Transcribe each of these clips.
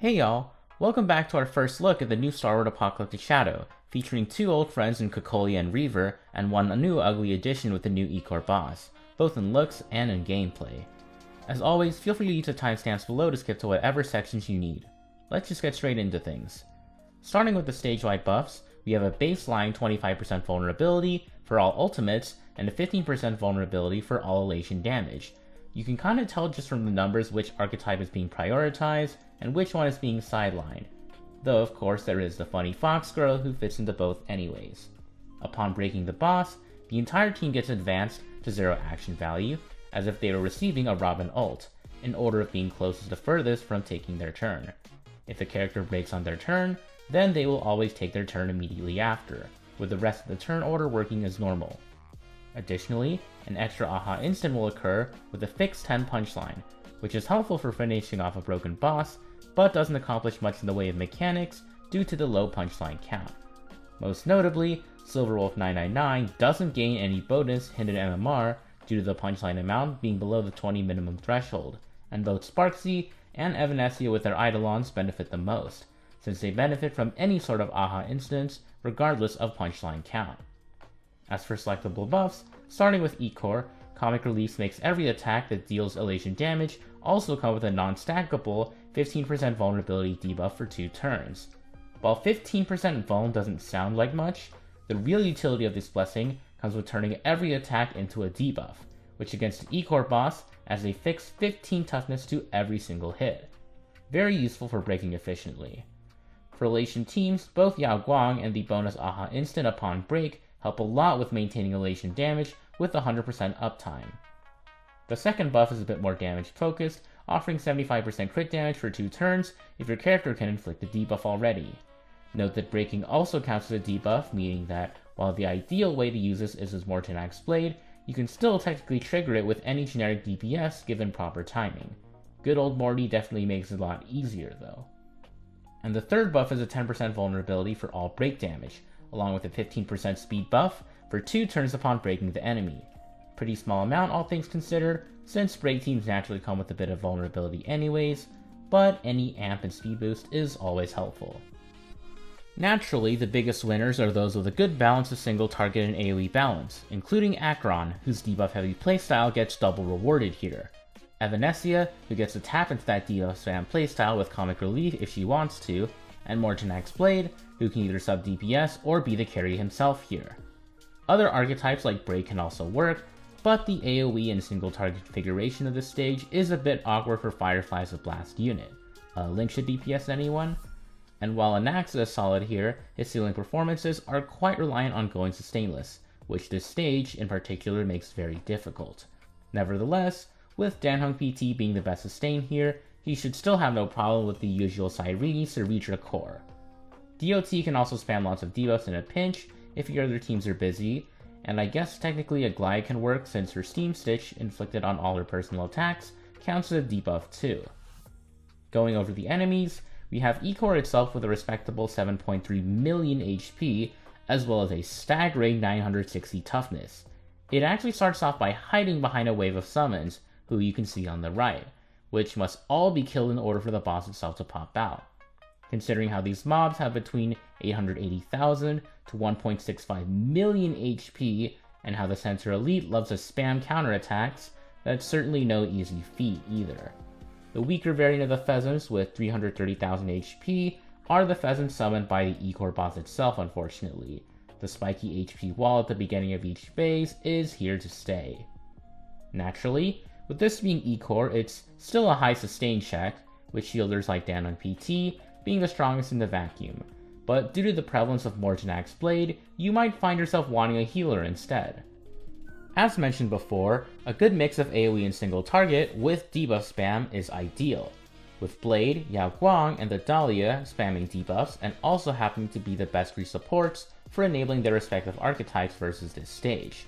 Hey y'all, welcome back to our first look at the new Starward Apocalyptic Shadow, featuring two old friends in Cocolia and Reaver, and one new ugly addition with the new Ichor boss, both in looks and in gameplay. As always, feel free to use the timestamps below to skip to whatever sections you need. Let's just get straight into things. Starting with the stage-wide buffs, we have a baseline 25% vulnerability for all ultimates, and a 15% vulnerability for all elation damage. You can kinda tell just from the numbers which archetype is being prioritized, and which one is being sidelined. Though of course there is the funny fox girl who fits into both anyways. Upon breaking the boss, the entire team gets advanced to 0 action value, as if they were receiving a Robin ult, in order of being closest to furthest from taking their turn. If the character breaks on their turn, then they will always take their turn immediately after, with the rest of the turn order working as normal. Additionally, an extra aha instant will occur with a fixed 10 punchline, which is helpful for finishing off a broken boss, but doesn't accomplish much in the way of mechanics due to the low punchline count. Most notably, Silverwolf 999 doesn't gain any bonus hidden MMR due to the punchline amount being below the 20 minimum threshold, and both Sparksy and Evanescia with their Eidolons benefit the most, since they benefit from any sort of aha instance regardless of punchline count. As for selectable buffs, starting with Ichor, Comic Relief makes every attack that deals elation damage also come with a non-stackable 15% vulnerability debuff for 2 turns. While 15% vuln doesn't sound like much, the real utility of this blessing comes with turning every attack into a debuff, which against an Ichor boss adds a fixed 15 toughness to every single hit. Very useful for breaking efficiently. For elation teams, both Yao Guang and the bonus aha instant upon break help a lot with maintaining elation damage with 100% uptime. The second buff is a bit more damage focused, offering 75% crit damage for 2 turns if your character can inflict a debuff already. Note that breaking also counts as a debuff, meaning that while the ideal way to use this is as Mortonac's Blade, you can still technically trigger it with any generic DPS given proper timing. Good old Morty definitely makes it a lot easier though. And the third buff is a 10% vulnerability for all break damage, along with a 15% speed buff for 2 turns upon breaking the enemy. Pretty small amount all things considered, since break teams naturally come with a bit of vulnerability anyways, but any amp and speed boost is always helpful. Naturally, the biggest winners are those with a good balance of single target and AoE balance, including Acheron, whose debuff heavy playstyle gets double rewarded here. Evanescia, who gets to tap into that debuff spam playstyle with Comic Relief if she wants to, and Mortonac's Blade, who can either sub-DPS or be the carry himself here. Other archetypes like Break can also work, but the AoE and single target configuration of this stage is a bit awkward for Firefly's Blast unit. Link should DPS anyone? And while Anaxa is solid here, his ceiling performances are quite reliant on going sustainless, which this stage in particular makes very difficult. Nevertheless, with Danhung PT being the best sustain here, he should still have no problem with the usual Cyrene Ceretra core. DOT can also spam lots of debuffs in a pinch if your other teams are busy, and I guess technically a Glide can work since her Steam Stitch inflicted on all her personal attacks counts as a debuff too. Going over the enemies, we have Ichor itself with a respectable 7.3 million HP, as well as a staggering 960 toughness. It actually starts off by hiding behind a wave of summons, who you can see on the right, which must all be killed in order for the boss itself to pop out. Considering how these mobs have between 880,000 to 1.65 million HP, and how the Centaur Elite loves to spam counterattacks, that's certainly no easy feat either. The weaker variant of the Pheasants with 330,000 HP are the Pheasants summoned by the Ichor boss itself, unfortunately. The spiky HP wall at the beginning of each phase is here to stay. Naturally, with this being Ichor, it's still a high sustain check, with shielders like Danhung PT being the strongest in the vacuum, but due to the prevalence of Mortonac's Blade, you might find yourself wanting a healer instead. As mentioned before, a good mix of AoE and single target with debuff spam is ideal, with Blade, Yao Guang, and the Dahlia spamming debuffs and also happening to be the best free supports for enabling their respective archetypes versus this stage.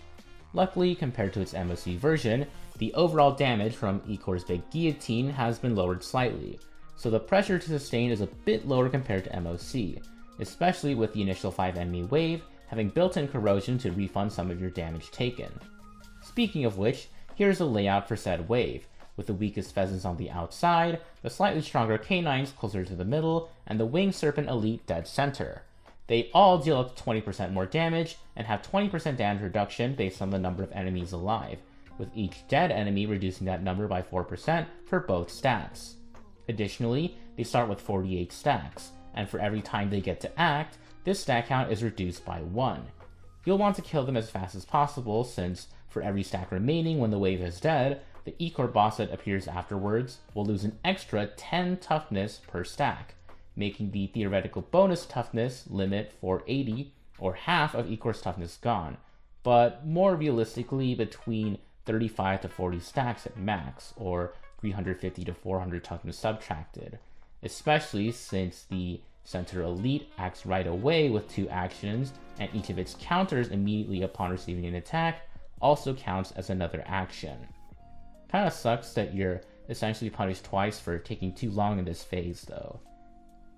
Luckily, compared to its MOC version, the overall damage from Ichor's Big Guillotine has been lowered slightly, so the pressure to sustain is a bit lower compared to MOC, especially with the initial 5 enemy wave having built-in corrosion to refund some of your damage taken. Speaking of which, here's a layout for said wave, with the weakest pheasants on the outside, the slightly stronger canines closer to the middle, and the winged serpent elite dead center. They all deal up to 20% more damage and have 20% damage reduction based on the number of enemies alive, with each dead enemy reducing that number by 4% for both stats. Additionally, they start with 48 stacks, and for every time they get to act, this stack count is reduced by 1. You'll want to kill them as fast as possible, since for every stack remaining when the wave is dead, the Ichor boss that appears afterwards will lose an extra 10 toughness per stack, making the theoretical bonus toughness limit for 80, or half of Ichor's toughness gone, but more realistically between 35 to 40 stacks at max, or 350 to 400 toughness subtracted, especially since the Center Elite acts right away with 2 actions, and each of its counters immediately upon receiving an attack also counts as another action. Kinda sucks that you're essentially punished twice for taking too long in this phase though.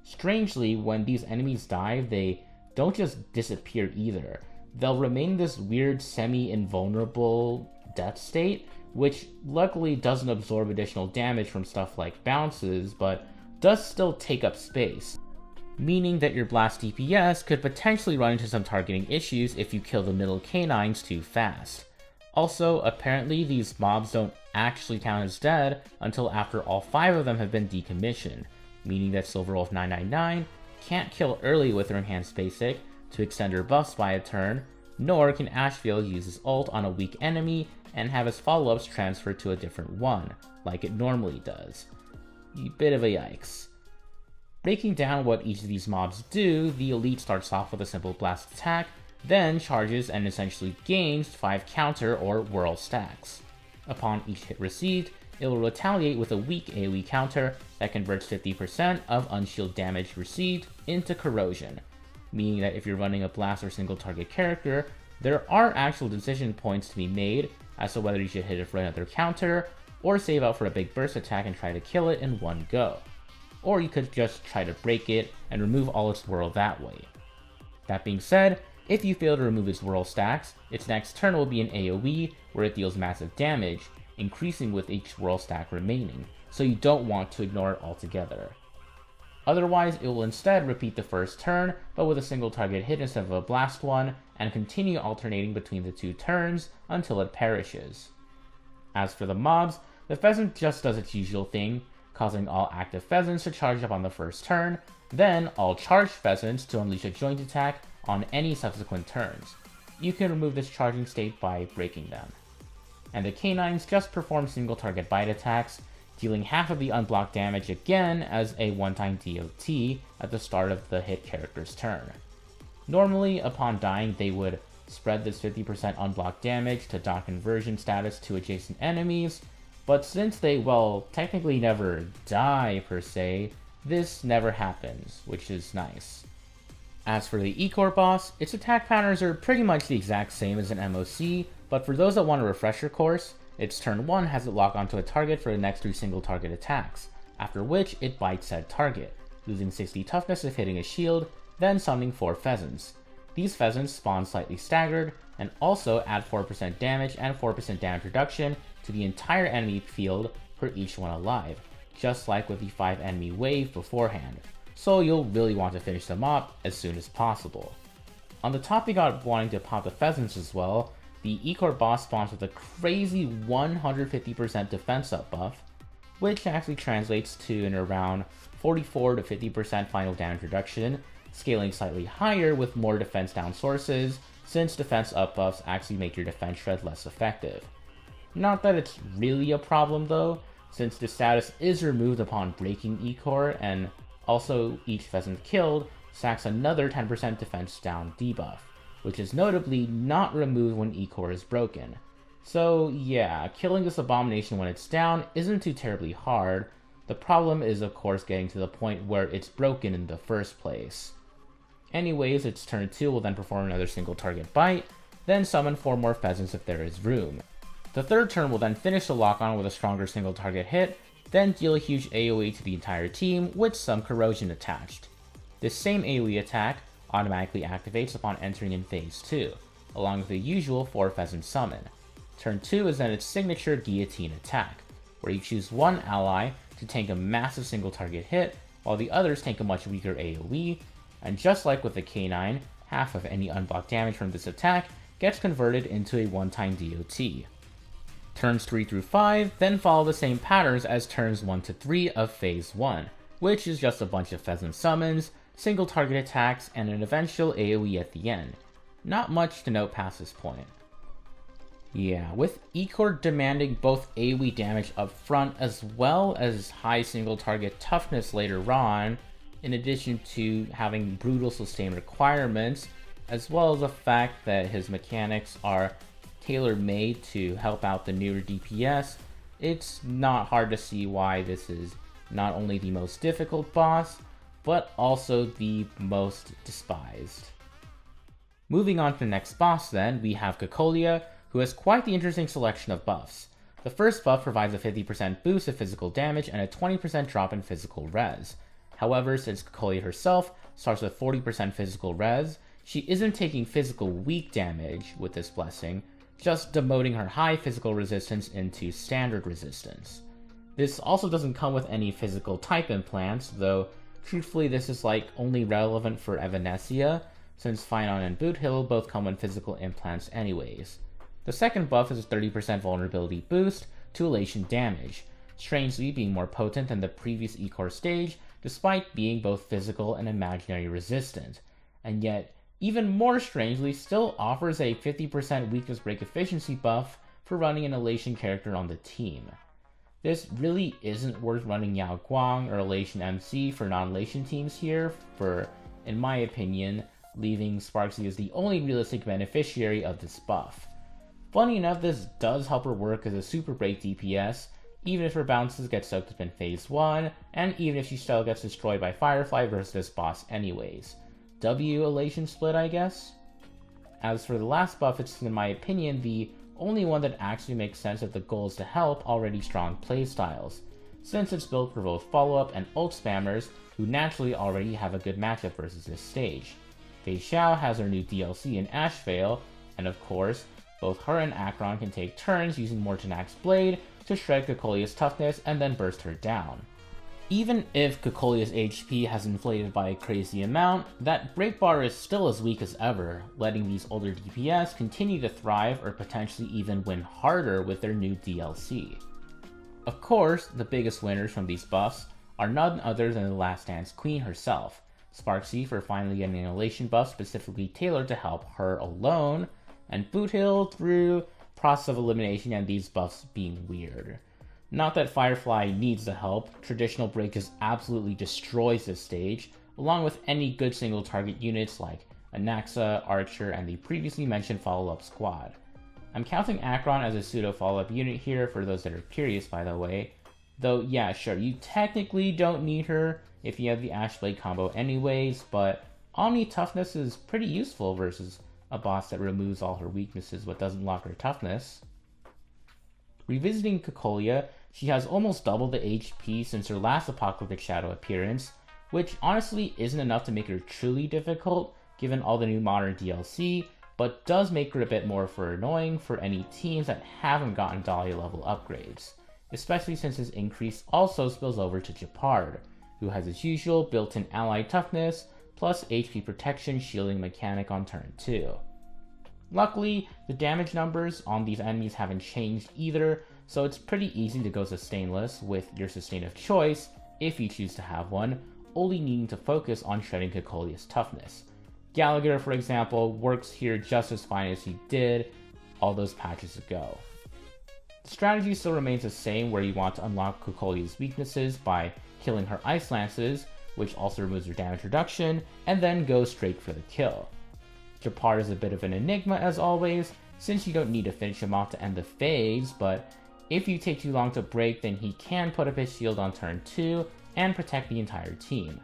Strangely, when these enemies die, they don't just disappear either. They'll remain in this weird semi-invulnerable death state, which luckily doesn't absorb additional damage from stuff like bounces, but does still take up space, meaning that your blast DPS could potentially run into some targeting issues if you kill the middle canines too fast. Also, apparently these mobs don't actually count as dead until after all 5 of them have been decommissioned, meaning that Silverwolf 999 can't kill early with her enhanced basic to extend her buffs by a turn, nor can Ashfield use his ult on a weak enemy and have his follow-ups transferred to a different one, like it normally does. Bit of a yikes. Breaking down what each of these mobs do, the Elite starts off with a simple blast attack, then charges and essentially gains 5 counter or whirl stacks. Upon each hit received, it will retaliate with a weak AoE counter that converts 50% of unshield damage received into corrosion, meaning that if you're running a blast or single target character, there are actual decision points to be made as to whether you should hit it for another counter, or save out for a big burst attack and try to kill it in one go. Or you could just try to break it and remove all its whirl that way. That being said, if you fail to remove its whirl stacks, its next turn will be an AoE where it deals massive damage, increasing with each whirl stack remaining, so you don't want to ignore it altogether. Otherwise, it will instead repeat the first turn, but with a single target hit instead of a blast one, and continue alternating between the 2 turns until it perishes. As for the mobs, the pheasant just does its usual thing, causing all active pheasants to charge up on the first turn, then all charged pheasants to unleash a joint attack on any subsequent turns. You can remove this charging state by breaking them. And the canines just perform single target bite attacks, dealing half of the unblocked damage again as a one-time DOT at the start of the hit character's turn. Normally, upon dying, they would spread this 50% unblocked damage to dot conversion status to adjacent enemies, but since they, well, technically never die per se, this never happens, which is nice. As for the Ichor boss, its attack patterns are pretty much the exact same as an MOC, but for those that want a refresher course, its turn 1 has it lock onto a target for the next 3 single target attacks, after which it bites said target, losing 60 toughness if hitting a shield, then summoning 4 pheasants. These pheasants spawn slightly staggered, and also add 4% damage and 4% damage reduction to the entire enemy field for each one alive, just like with the 5 enemy wave beforehand, so you'll really want to finish them up as soon as possible. On the topic of wanting to pop the pheasants as well, the Ichor boss spawns with a crazy 150% defense up buff, which actually translates to an around 44 to 50% final damage reduction, scaling slightly higher with more defense down sources, since defense up buffs actually make your defense shred less effective. Not that it's really a problem though, since the status is removed upon breaking Ichor, and also each pheasant killed stacks another 10% defense down debuff, which is notably not removed when Ichor is broken. So yeah, killing this abomination when it's down isn't too terribly hard. The problem is of course getting to the point where it's broken in the first place. Anyways, its turn 2 will then perform another single target bite, then summon 4 more pheasants if there is room. The third turn will then finish the lock-on with a stronger single target hit, then deal a huge AoE to the entire team with some corrosion attached. This same AoE attack automatically activates upon entering in phase 2, along with the usual 4 pheasant summon. Turn 2 is then its signature guillotine attack, where you choose one ally to tank a massive single target hit, while the others tank a much weaker AoE, and just like with the K9, half of any unblocked damage from this attack gets converted into a one-time DOT. Turns 3 through 5 then follow the same patterns as turns 1 to 3 of Phase 1, which is just a bunch of pheasant summons, single target attacks, and an eventual AoE at the end. Not much to note past this point. Yeah, with Ichor demanding both AoE damage up front as well as high single target toughness later on, in addition to having brutal sustain requirements, as well as the fact that his mechanics are tailor-made to help out the newer DPS, it's not hard to see why this is not only the most difficult boss, but also the most despised. Moving on to the next boss then, we have Cocolia, who has quite the interesting selection of buffs. The first buff provides a 50% boost of physical damage and a 20% drop in physical res. However, since Cocolia herself starts with 40% physical res, she isn't taking physical weak damage with this blessing, just demoting her high physical resistance into standard resistance. This also doesn't come with any physical type implants, though truthfully this is only relevant for Evanesia, since Finon and Boothill both come with physical implants anyways. The second buff is a 30% vulnerability boost to elation damage, strangely being more potent than the previous Ichor stage, despite being both physical and imaginary resistant, and yet, even more strangely, still offers a 50% weakness break efficiency buff for running an elation character on the team. This really isn't worth running Yao Guang or Elation MC for non-elation teams here, for, in my opinion, leaving Sparksy as the only realistic beneficiary of this buff. Funny enough, this does help her work as a super break DPS, even if her bounces get soaked up in Phase 1, and even if she still gets destroyed by Firefly versus this boss anyways. W elation split, I guess? As for the last buff, it's in my opinion the only one that actually makes sense if the goal is to help already strong playstyles, since it's built for both follow-up and ult spammers who naturally already have a good matchup versus this stage. Fei Xiao has her new DLC in Ashvale, and of course, both her and Akron can take turns using Mortonak's blade to shred Cocolia's toughness and then burst her down. Even if Cocolia's HP has inflated by a crazy amount, that break bar is still as weak as ever, letting these older DPS continue to thrive or potentially even win harder with their new DLC. Of course, the biggest winners from these buffs are none other than the Last Dance Queen herself, Sparksy for finally getting an elation buff specifically tailored to help her alone, and Boothill through process of elimination and these buffs being weird. Not that Firefly needs the help, traditional break just absolutely destroys this stage, along with any good single target units like Anaxa, Archer, and the previously mentioned follow-up squad. I'm counting Akron as a pseudo follow-up unit here for those that are curious, by the way. Though yeah, sure, you technically don't need her if you have the Ashblade combo anyways, but Omni Toughness is pretty useful versus a boss that removes all her weaknesses but doesn't lock her toughness. Revisiting Cocolia, she has almost double the HP since her last Apocalyptic Shadow appearance, which honestly isn't enough to make her truly difficult given all the new modern DLC, but does make her a bit more annoying for any teams that haven't gotten Dahlia level upgrades, especially since this increase also spills over to Gepard, who has his usual built-in ally toughness plus HP protection shielding mechanic on turn 2. Luckily, the damage numbers on these enemies haven't changed either, so it's pretty easy to go sustainless with your sustain of choice, if you choose to have one, only needing to focus on shredding Cocolia's toughness. Gallagher, for example, works here just as fine as he did all those patches ago. The strategy still remains the same, where you want to unlock Cocolia's weaknesses by killing her Ice Lances, which also removes her damage reduction, and then go straight for the kill. Gepard is a bit of an enigma as always, since you don't need to finish him off to end the phase, but if you take too long to break, then he can put up his shield on turn 2 and protect the entire team.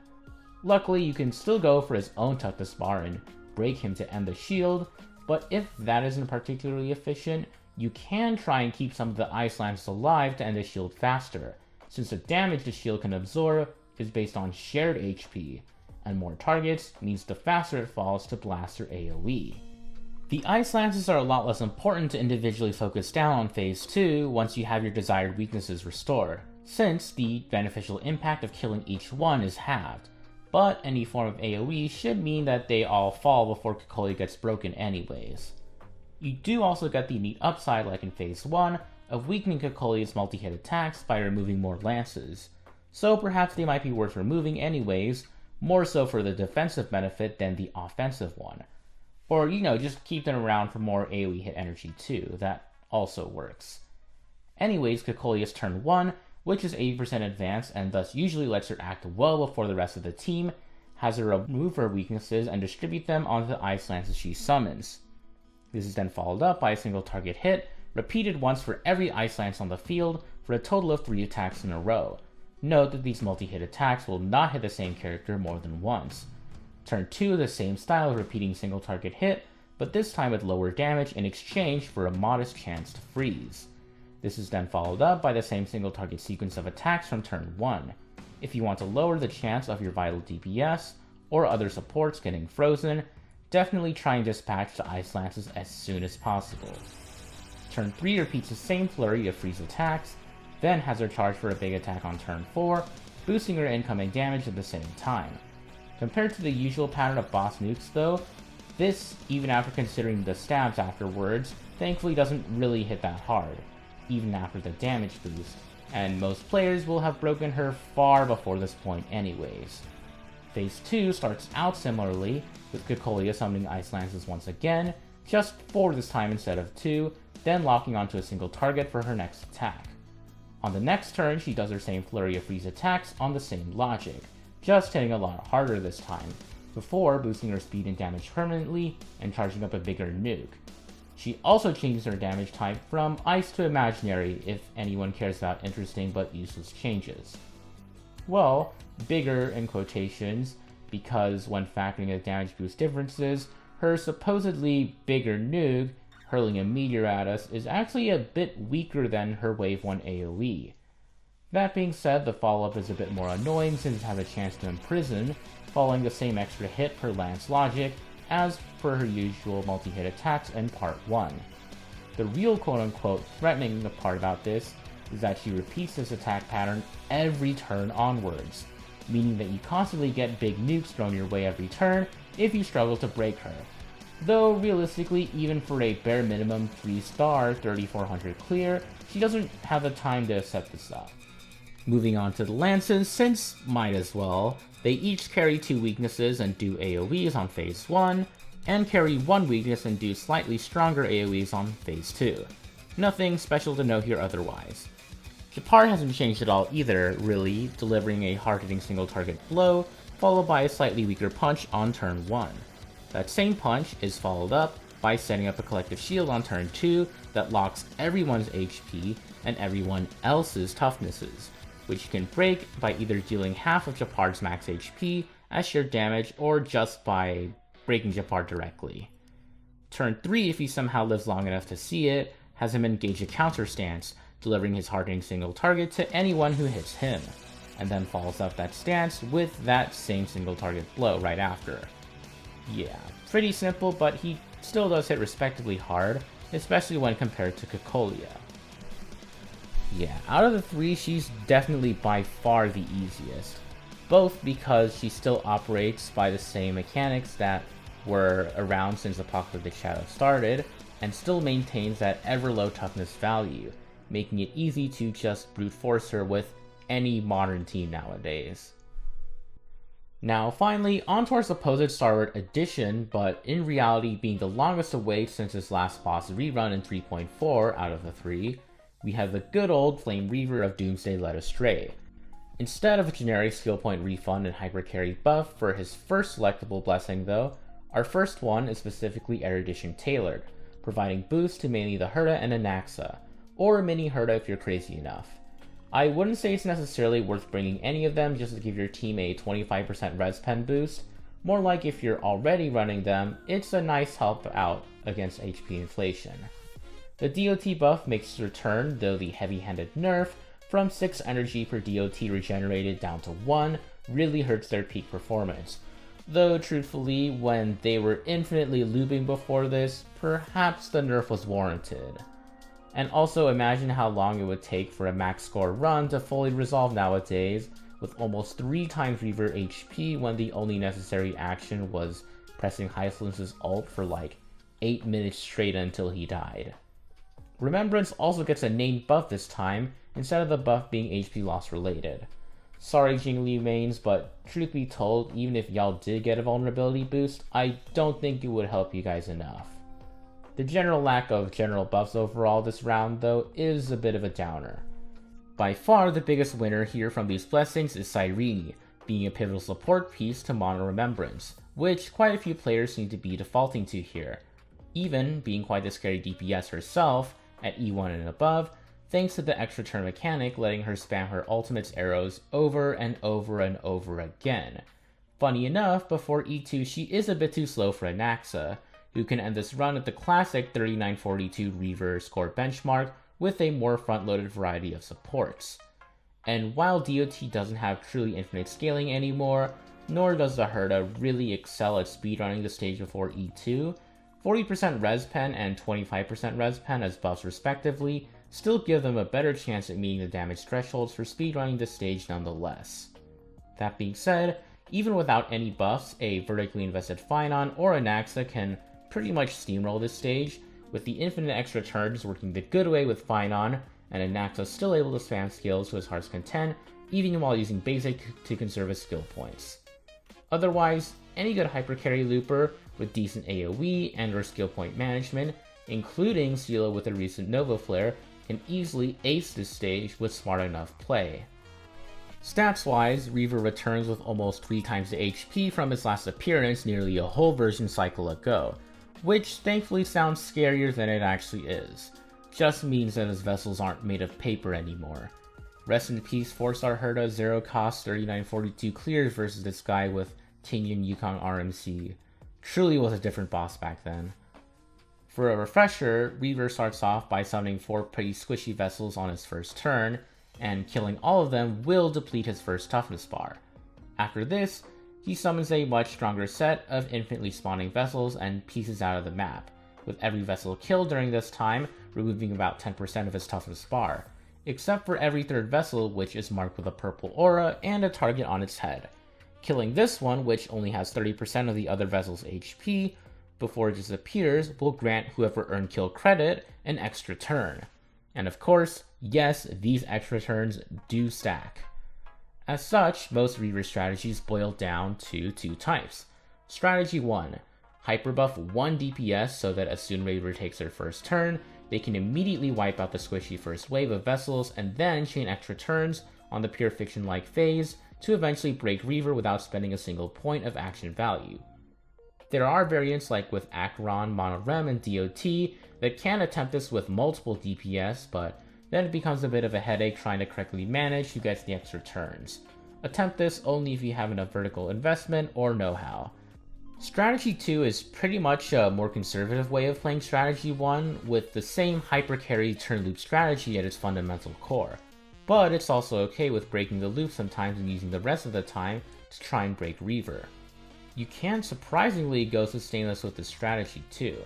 Luckily, you can still go for his own toughness bar and break him to end the shield, but if that isn't particularly efficient, you can try and keep some of the Ice Lances alive to end the shield faster, since the damage the shield can absorb is based on shared HP, and more targets means the faster it falls to blast or AoE. The Ice Lances are a lot less important to individually focus down on Phase 2 once you have your desired weaknesses restored, since the beneficial impact of killing each one is halved, but any form of AoE should mean that they all fall before Cocolia gets broken anyways. You do also get the neat upside, like in Phase 1, of weakening Cocolia's multi-hit attacks by removing more lances, so perhaps they might be worth removing anyways, more so for the defensive benefit than the offensive one. Or, just keep them around for more AoE hit energy too, that also works. Anyways, Cocolia's turn 1, which is 80% advance and thus usually lets her act well before the rest of the team, has her remove her weaknesses and distribute them onto the Ice Lances she summons. This is then followed up by a single target hit, repeated once for every Ice Lance on the field for a total of 3 attacks in a row. Note that these multi-hit attacks will not hit the same character more than once. Turn 2 the same style of repeating single target hit, but this time with lower damage in exchange for a modest chance to freeze. This is then followed up by the same single target sequence of attacks from turn 1. If you want to lower the chance of your vital DPS or other supports getting frozen, definitely try and dispatch the Ice Lances as soon as possible. Turn 3 repeats the same flurry of freeze attacks, then has her charge for a big attack on turn 4, boosting her incoming damage at the same time. Compared to the usual pattern of boss nukes though, this, even after considering the stabs afterwards, thankfully doesn't really hit that hard, even after the damage boost, and most players will have broken her far before this point anyways. Phase 2 starts out similarly, with Cocolia summoning Ice Lances once again, just 4 this time instead of 2, then locking onto a single target for her next attack. On the next turn, she does her same flurry of freeze attacks on the same logic, just hitting a lot harder this time, before boosting her speed and damage permanently and charging up a bigger nuke. She also changes her damage type from Ice to Imaginary if anyone cares about interesting but useless changes. Well, bigger in quotations, because when factoring the damage boost differences, her supposedly bigger nuke, hurling a meteor at us, is actually a bit weaker than her Wave 1 AoE. That being said, the follow-up is a bit more annoying since it has a chance to imprison, following the same extra hit per lance logic as per her usual multi-hit attacks in part 1. The real quote-unquote threatening part about this is that she repeats this attack pattern every turn onwards, meaning that you constantly get big nukes thrown your way every turn if you struggle to break her. Though realistically, even for a bare minimum 3-star 3400 clear, she doesn't have the time to set this up. Moving on to the Lances, since might as well, they each carry 2 weaknesses and do AoEs on Phase 1, and carry 1 weakness and do slightly stronger AoEs on Phase 2. Nothing special to note here otherwise. Gepard hasn't changed at all either, really, delivering a hard-hitting single target blow, followed by a slightly weaker punch on turn 1. That same punch is followed up by setting up a collective shield on turn 2 that locks everyone's HP and everyone else's toughnesses, which you can break by either dealing half of Gepard's max HP as sheer damage or just by breaking Gepard directly. Turn 3, if he somehow lives long enough to see it, has him engage a counter stance, delivering his hard-hitting single target to anyone who hits him, and then follows up that stance with that same single target blow right after. Yeah, pretty simple, but he still does hit respectably hard, especially when compared to Cocolia. Yeah, out of the 3, she's definitely by far the easiest, both because she still operates by the same mechanics that were around since Apocalyptic Shadow started, and still maintains that ever low toughness value, making it easy to just brute force her with any modern team nowadays. Now finally, onto our supposed Starward addition, but in reality being the longest await since its last boss rerun in 3.4 out of the 3, we have the good old Flame Reaver of Doomsday led Astray. Instead of a generic skill point refund and hyper carry buff for his first selectable blessing though, our first one is specifically erudition tailored, providing boosts to mainly the Herda and Anaxa, or a mini Herda if you're crazy enough. I wouldn't say it's necessarily worth bringing any of them just to give your team a 25% res pen boost, more like if you're already running them, it's a nice help out against HP inflation. The DOT buff makes its return, though the heavy-handed nerf from 6 energy per DOT regenerated down to 1 really hurts their peak performance, Though truthfully, when they were infinitely looping before this, perhaps the nerf was warranted. And also imagine how long it would take for a max score run to fully resolve nowadays, with almost 3 times Reaver HP when the only necessary action was pressing Hycelin's ult for like 8 minutes straight until he died. Remembrance also gets a named buff this time, instead of the buff being HP loss related. Sorry Jingli mains, but truth be told, even if y'all did get a vulnerability boost, I don't think it would help you guys enough. The general lack of general buffs overall this round though is a bit of a downer. By far the biggest winner here from these blessings is Cyrene, being a pivotal support piece to Mono Remembrance, which quite a few players seem to be defaulting to here, even being quite the scary DPS herself at E1 and above, thanks to the extra turn mechanic letting her spam her ultimate's arrows over and over and over again. Funny enough, before E2 she is a bit too slow for Anaxa, who can end this run at the classic 3942 Reaver score benchmark with a more front-loaded variety of supports. And while DOT doesn't have truly infinite scaling anymore, nor does the Herda really excel at speedrunning the stage before E2, 40% res pen and 25% res pen as buffs respectively still give them a better chance at meeting the damage thresholds for speedrunning the stage nonetheless. That being said, even without any buffs, a vertically invested Phynon or Anaxa can pretty much steamroll this stage, with the infinite extra turns working the good way with Phynon, and Anaxa still able to spam skills to his heart's content, even while using basic to conserve his skill points. Otherwise, any good hypercarry looper with decent AoE and or skill point management, including Scylla with a recent Nova Flare, can easily ace this stage with smart enough play. Stats wise, Reaver returns with almost 3 times the HP from his last appearance nearly a whole version cycle ago, which thankfully sounds scarier than it actually is. Just means that his vessels aren't made of paper anymore. Rest in peace 4-star Herda 0 cost 3942 clears versus this guy with Tingyun Yukong RMC. Truly was a different boss back then. For a refresher, Reaver starts off by summoning 4 pretty squishy vessels on his first turn, and killing all of them will deplete his first toughness bar. After this, he summons a much stronger set of infinitely spawning vessels and pieces out of the map, with every vessel killed during this time removing about 10% of his toughness bar, except for every third vessel which is marked with a purple aura and a target on its head. Killing this one, which only has 30% of the other vessel's HP, before it disappears will grant whoever earned kill credit an extra turn. And of course, yes, these extra turns do stack. As such, most Reaver strategies boil down to 2 types. Strategy 1. Hyperbuff 1 DPS so that as soon as Reaver takes their first turn, they can immediately wipe out the squishy first wave of vessels and then chain extra turns on the pure fiction-like phase to eventually break Reaver without spending a single point of action value. There are variants like with Acheron, Monorem, and DOT that can attempt this with multiple DPS, but then it becomes a bit of a headache trying to correctly manage who gets the extra turns. Attempt this only if you have enough vertical investment or know-how. Strategy 2 is pretty much a more conservative way of playing Strategy 1 with the same hypercarry turn loop strategy at its fundamental core, but it's also okay with breaking the loop sometimes and using the rest of the time to try and break Reaver. You can surprisingly go sustainless with this strategy too.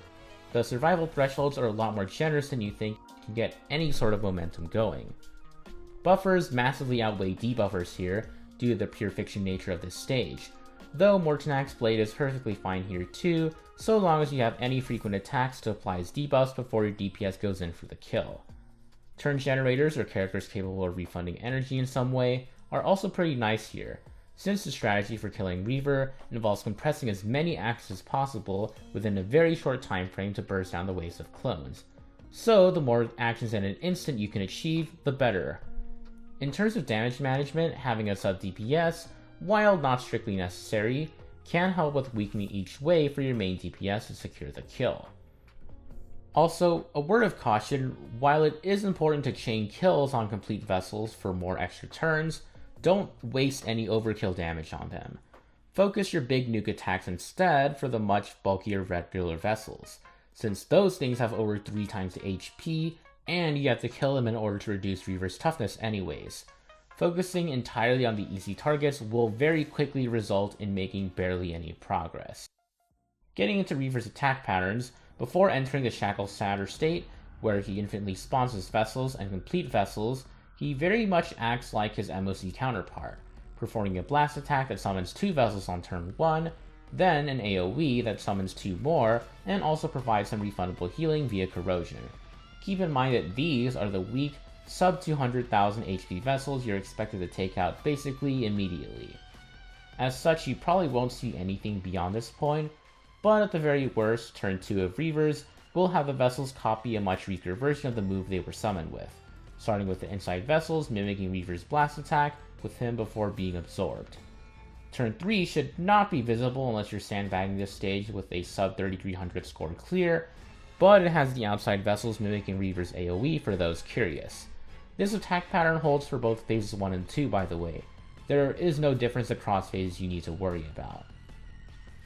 The survival thresholds are a lot more generous than you think can get any sort of momentum going. Buffers massively outweigh debuffers here due to the pure fiction nature of this stage, though Mortonak's Blade is perfectly fine here too, so long as you have any frequent attacks to apply as debuffs before your DPS goes in for the kill. Turn generators, or characters capable of refunding energy in some way, are also pretty nice here, since the strategy for killing Reaver involves compressing as many actions as possible within a very short time frame to burst down the waves of clones. So the more actions in an instant you can achieve, the better. In terms of damage management, having a sub-DPS, while not strictly necessary, can help with weakening each wave for your main DPS to secure the kill. Also, a word of caution, while it is important to chain kills on complete vessels for more extra turns, don't waste any overkill damage on them. Focus your big nuke attacks instead for the much bulkier regular vessels, since those things have over 3 times the HP, and you have to kill them in order to reduce Reaver's toughness anyways. Focusing entirely on the easy targets will very quickly result in making barely any progress. Getting into Reaver's attack patterns, before entering the Shackle Shatter state, where he infinitely spawns his vessels and complete vessels, he very much acts like his MOC counterpart, performing a blast attack that summons 2 vessels on turn 1, then an AoE that summons 2 more, and also provides some refundable healing via corrosion. Keep in mind that these are the weak, sub 200,000 HP vessels you're expected to take out basically immediately. As such, you probably won't see anything beyond this point, but at the very worst, turn 2 of Reavers will have the vessels copy a much weaker version of the move they were summoned with, starting with the inside vessels mimicking Reaver's blast attack with him before being absorbed. Turn 3 should not be visible unless you're sandbagging this stage with a sub 3300 score clear, but it has the outside vessels mimicking Reaver's AoE for those curious. This attack pattern holds for both phases 1 and 2, by the way. There is no difference across phases you need to worry about.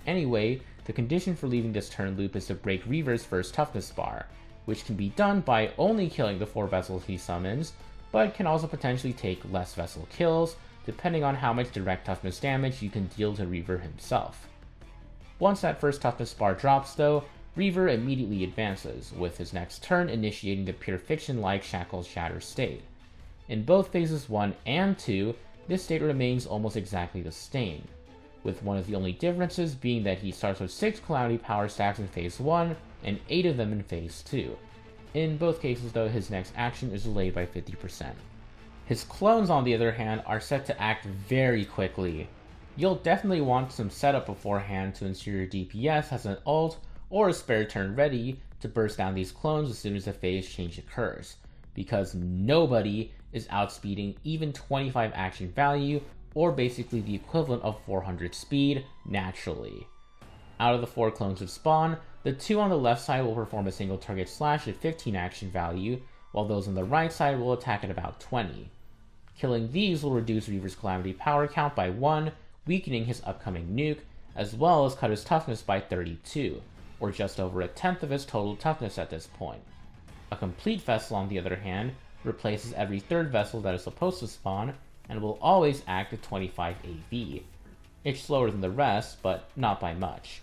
Anyway, the condition for leaving this turn loop is to break Reaver's first toughness bar, which can be done by only killing the 4 vessels he summons, but can also potentially take less vessel kills, depending on how much direct toughness damage you can deal to Reaver himself. Once that first toughness bar drops though, Reaver immediately advances, with his next turn initiating the pure fiction-like Shackle Shatter state. In both phases 1 and 2, this state remains almost exactly the same, with one of the only differences being that he starts with 6 Calamity Power stacks in phase 1 and 8 of them in phase 2. In both cases though, his next action is delayed by 50%. His clones, on the other hand, are set to act very quickly. You'll definitely want some setup beforehand to ensure your DPS has an ult or a spare turn ready to burst down these clones as soon as the phase change occurs, because nobody is outspeeding even 25 action value, or basically the equivalent of 400 speed, naturally. Out of the 4 clones that spawn, the 2 on the left side will perform a single target slash at 15 action value, while those on the right side will attack at about 20. Killing these will reduce Reaver's Calamity Power count by 1, weakening his upcoming nuke, as well as cut his toughness by 32, or just over a tenth of his total toughness at this point. A complete vessel, on the other hand, replaces every 3rd vessel that is supposed to spawn, and will always act at 25 AV. It's slower than the rest, but not by much.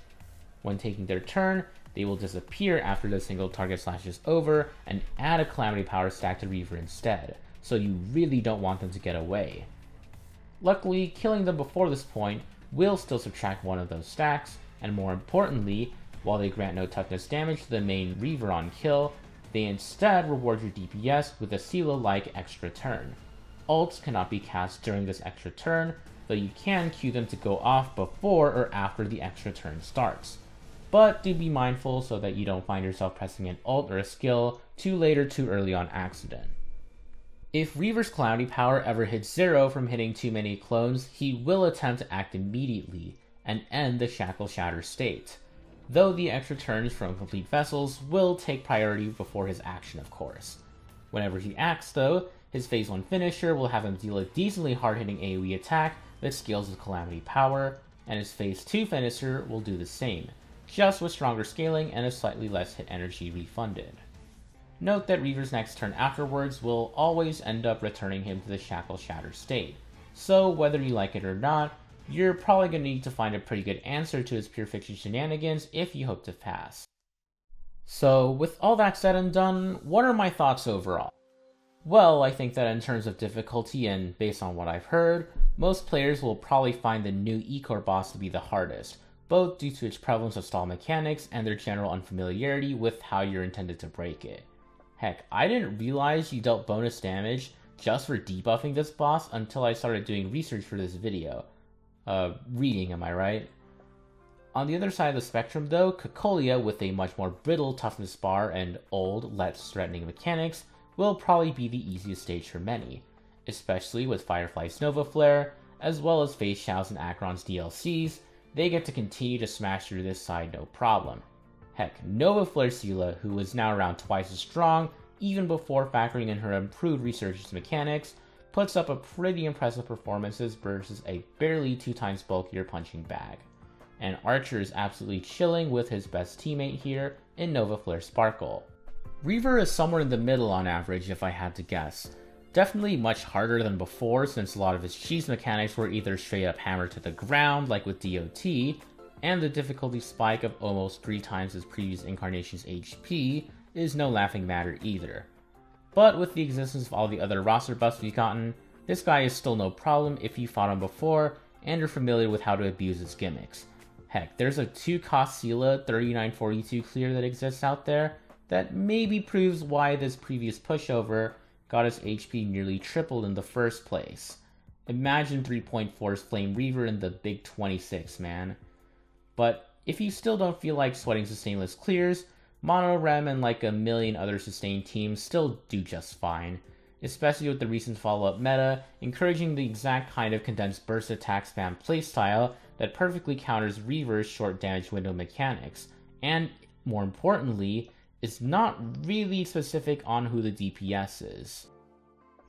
When taking their turn, they will disappear after the single target slash is over, and add a Calamity Power stack to Reaver instead, so you really don't want them to get away. Luckily, killing them before this point will still subtract one of those stacks, and more importantly, while they grant no toughness damage to the main Reaver on kill, they instead reward your DPS with a Sela-like extra turn. Ults cannot be cast during this extra turn, though you can queue them to go off before or after the extra turn starts. But do be mindful so that you don't find yourself pressing an ult or a skill too late or too early on accident. If Reaver's Calamity Power ever hits 0 from hitting too many clones, he will attempt to act immediately and end the Shackle Shatter state, though the extra turns from complete vessels will take priority before his action, of course. Whenever he acts though, his phase 1 finisher will have him deal a decently hard-hitting AoE attack that scales with Calamity Power, and his phase 2 finisher will do the same, just with stronger scaling and a slightly less hit energy refunded. Note that Reaver's next turn afterwards will always end up returning him to the Shackle Shatter state, so whether you like it or not, you're probably going to need to find a pretty good answer to his pure fiction shenanigans if you hope to pass. So, with all that said and done, what are my thoughts overall? Well, I think that in terms of difficulty and based on what I've heard, most players will probably find the new Ichor boss to be the hardest, both due to its prevalence of stall mechanics and their general unfamiliarity with how you're intended to break it. Heck, I didn't realize you dealt bonus damage just for debuffing this boss until I started doing research for this video. Reading, am I right? On the other side of the spectrum though, Cocolia, with a much more brittle toughness bar and old, less threatening mechanics, will probably be the easiest stage for many, especially with Firefly's Nova Flare, as well as Phase Xiao's and Acheron's DLCs. They get to continue to smash through this side no problem. Heck, Nova Flare Sela, who is now around twice as strong, even before factoring in her improved resurgence mechanics, puts up a pretty impressive performances versus a barely 2 times bulkier punching bag. And Archer is absolutely chilling with his best teammate here in Nova Flare Sparkle. Reaver is somewhere in the middle on average if I had to guess, Definitely much harder than before, since a lot of his cheese mechanics were either straight up hammered to the ground, like with DOT, and the difficulty spike of almost 3 times his previous incarnation's HP is no laughing matter either. But with the existence of all the other roster buffs we've gotten, this guy is still no problem if you fought him before and are familiar with how to abuse his gimmicks. Heck, there's a 2-cost Sela 3942 clear that exists out there that maybe proves why this previous pushover got his HP nearly tripled in the first place. Imagine 3.4's Flame Reaver in the big 26, man. But if you still don't feel like sweating sustainless clears, Mono Rem and like a million other sustained teams still do just fine, especially with the recent follow-up meta encouraging the exact kind of condensed burst attack spam playstyle that perfectly counters Reaver's short damage window mechanics, and more importantly, is not really specific on who the DPS is.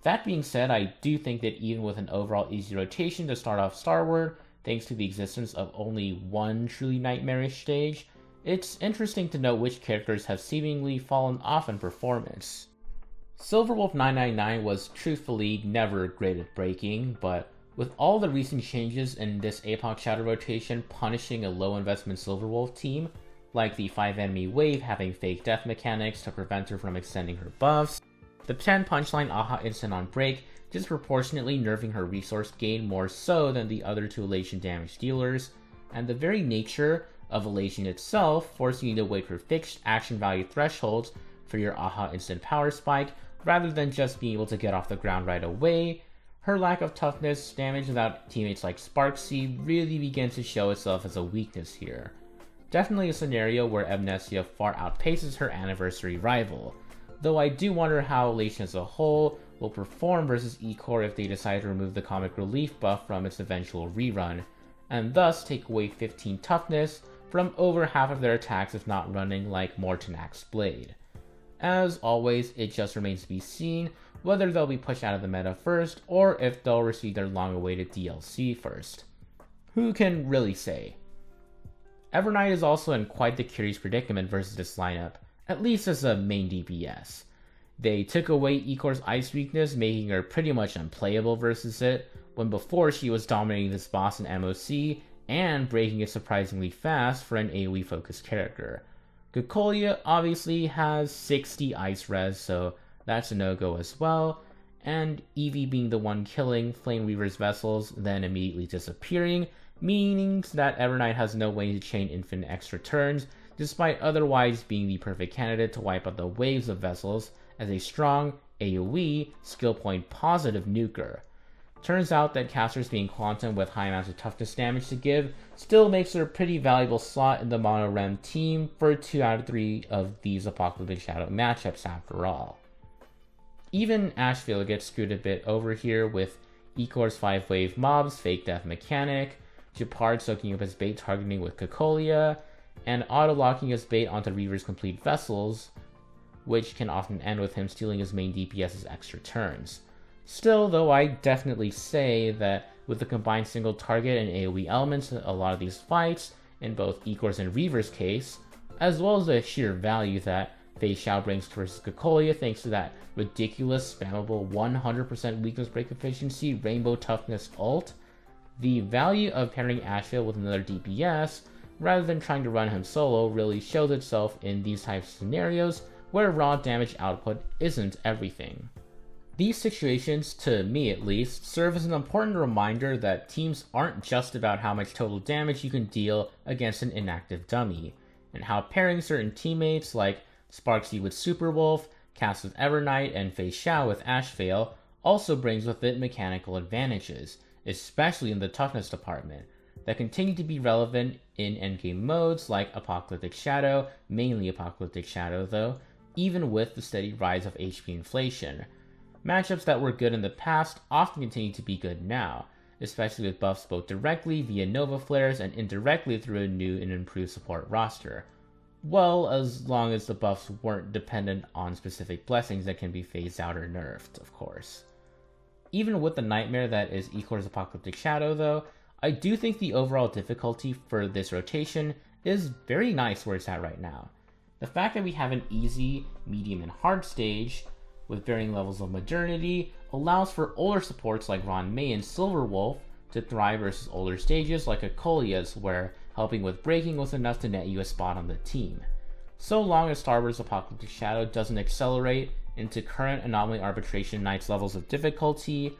That being said, I do think that even with an overall easy rotation to start off Starward, thanks to the existence of only one truly nightmarish stage, it's interesting to note which characters have seemingly fallen off in performance. Silverwolf 999 was truthfully never great at breaking, but with all the recent changes in this Apoc Shatter rotation punishing a low investment Silverwolf team, like the 5 enemy wave having fake death mechanics to prevent her from extending her buffs, the 10 punchline Aha instant on break disproportionately nerfing her resource gain more so than the other 2 elation damage dealers, and the very nature of elation itself forcing you to wait for fixed action value thresholds for your Aha instant power spike rather than just being able to get off the ground right away, her lack of toughness damage without teammates like Sparksy really begins to show itself as a weakness here. Definitely a scenario where Amnesia far outpaces her anniversary rival, though I do wonder how Elation as a whole will perform versus Ichor if they decide to remove the comic relief buff from its eventual rerun, and thus take away 15 toughness from over half of their attacks if not running like Mortonak's Blade. As always, it just remains to be seen whether they'll be pushed out of the meta first or if they'll receive their long-awaited DLC first. Who can really say? Evernight is also in quite the curious predicament versus this lineup, at least as a main DPS. They took away Ichor's ice weakness, making her pretty much unplayable versus it, when before she was dominating this boss in MOC and breaking it surprisingly fast for an AoE focused character. Cocolia obviously has 60 ice res, so that's a no-go as well, and Eevee being the one killing Flame Reaver's vessels, then immediately disappearing, meaning that Evernight has no way to chain infinite extra turns, despite otherwise being the perfect candidate to wipe out the waves of vessels as a strong AoE skill point positive nuker. Turns out that casters being Quantum with high amounts of toughness damage to give still makes her a pretty valuable slot in the Mono Rem team for 2 out of 3 of these Apocalyptic Shadow matchups after all. Even Ashvale gets screwed a bit over here with Ichor's 5-wave mobs fake death mechanic, Gepard soaking up his bait targeting with Cocolia, and auto-locking his bait onto Reaver's complete vessels, which can often end with him stealing his main DPS's extra turns. Still, though, I definitely say that with the combined single target and AoE elements in a lot of these fights, in both Ichor's and Reaver's case, as well as the sheer value that Fei Xiao brings versus Cocolia thanks to that ridiculous spammable 100% weakness break efficiency Rainbow Toughness ult, the value of pairing Ashvale with another DPS rather than trying to run him solo really shows itself in these types of scenarios where raw damage output isn't everything. These situations, to me at least, serve as an important reminder that teams aren't just about how much total damage you can deal against an inactive dummy, and how pairing certain teammates like Sparksy with Superwolf, Cass with Evernight, and Fei Xiao with Ashvale also brings with it mechanical advantages, especially in the toughness department, that continue to be relevant in endgame modes like Apocalyptic Shadow, mainly Apocalyptic Shadow though, even with the steady rise of HP inflation. Matchups that were good in the past often continue to be good now, especially with buffs both directly via Nova Flares and indirectly through a new and improved support roster. Well, as long as the buffs weren't dependent on specific blessings that can be phased out or nerfed, of course. Even with the nightmare that is Ichor's Apocalyptic Shadow though, I do think the overall difficulty for this rotation is very nice where it's at right now. The fact that we have an easy, medium, and hard stage with varying levels of modernity, allows for older supports like Ron May and Silverwolf to thrive versus older stages like Cocolia's, where helping with breaking was enough to net you a spot on the team. So long as Starward's Apocalyptic Shadow doesn't accelerate into current Anomaly Arbitration Knights levels of difficulty,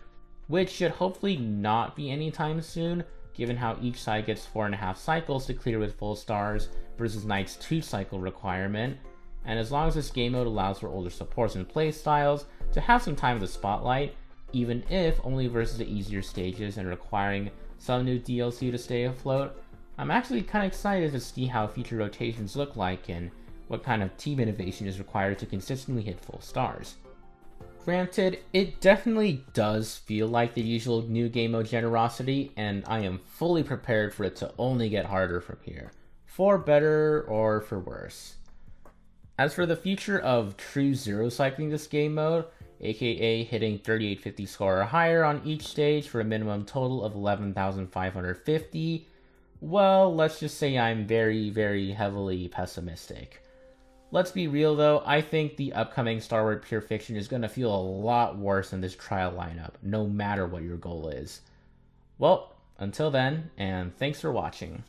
which should hopefully not be anytime soon, given how each side gets 4.5 cycles to clear with full stars versus Knight's 2 cycle requirement, and as long as this game mode allows for older supports and playstyles to have some time in the spotlight, even if only versus the easier stages and requiring some new DLC to stay afloat, I'm actually kind of excited to see how future rotations look like and what kind of team innovation is required to consistently hit full stars. Granted, it definitely does feel like the usual new game mode generosity, and I am fully prepared for it to only get harder from here, for better or for worse. As for the future of true zero cycling this game mode, aka hitting 3850 score or higher on each stage for a minimum total of 11,550, well, let's just say I'm very, very heavily pessimistic. Let's be real though, I think the upcoming Starward Pure Fiction is going to feel a lot worse than this trial lineup, no matter what your goal is. Well, until then, and thanks for watching.